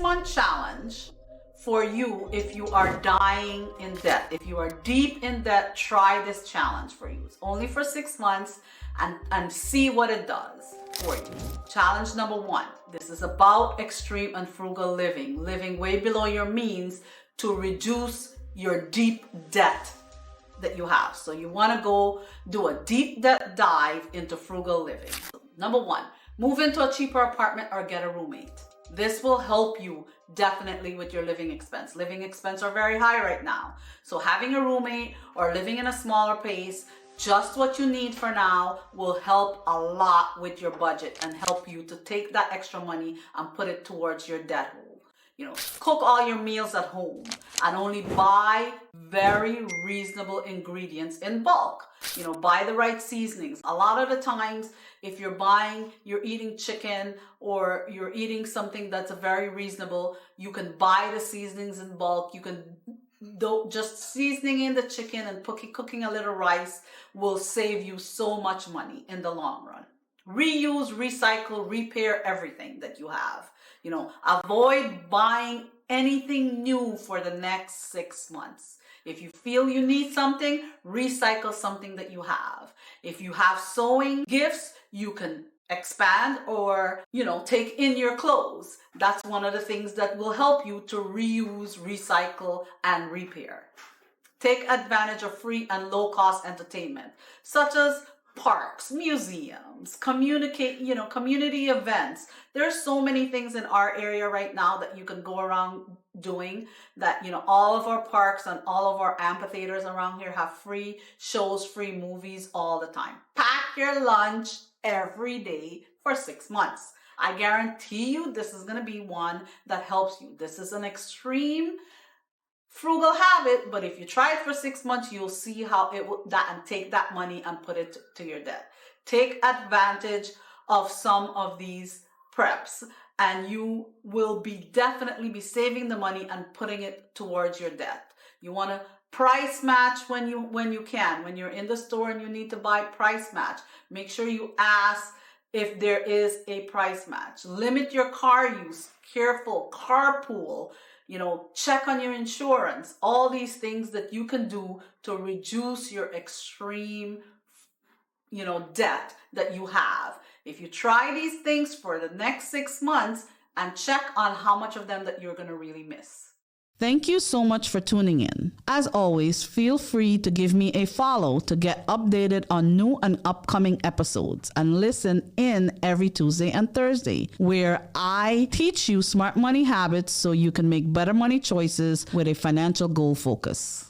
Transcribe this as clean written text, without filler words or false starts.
6-month challenge for you if you are dying in debt. If you are deep in debt, try this challenge for you. It's only for 6 months and see what it does for you. Challenge number 1. This is about extreme and frugal living, living way below your means to reduce your deep debt that you have. So you want to go do a deep debt dive into frugal living. Number 1, move into a cheaper apartment or get a roommate. This will help you definitely with your living expense. Living expenses are very high right now. So having a roommate or living in a smaller place, just what you need for now, will help a lot with your budget and help you to take that extra money and put it towards your debt hole. Cook all your meals at home and only buy very reasonable ingredients in bulk. Buy the right seasonings. A lot of the times, if you're eating chicken or you're eating something that's very reasonable, you can buy the seasonings in bulk. You can just seasoning in the chicken and cooking a little rice will save you so much money in the long run. Reuse, recycle, repair everything that you have. Avoid buying anything new for the next 6 months. If you feel you need something, recycle something that you have. If you have sewing gifts, you can expand or, take in your clothes. That's one of the things that will help you to reuse, recycle, and repair. Take advantage of free and low-cost entertainment, such as parks, museums, community events. There's so many things in our area right now that you can go around doing that, all of our parks and all of our amphitheaters around here have free shows, free movies all the time. Pack your lunch every day for 6 months. I guarantee you this is going to be one that helps you. This is an extreme frugal habit, but if you try it for 6 months, you'll see how it will and take that money and put it to your debt. Take advantage of some of these preps and you will definitely be saving the money and putting it towards your debt. You want to price match when you can. When you're in the store and you need to buy, price match. Make sure you ask if there is a price match. Limit your car use. Careful. Carpool. Check on your insurance. All these things that you can do to reduce your extreme, debt that you have. If you try these things for the next 6 months and check on how much of them that you're going to really miss. Thank you so much for tuning in. As always, feel free to give me a follow to get updated on new and upcoming episodes and listen in every Tuesday and Thursday, where I teach you smart money habits so you can make better money choices with a financial goal focus.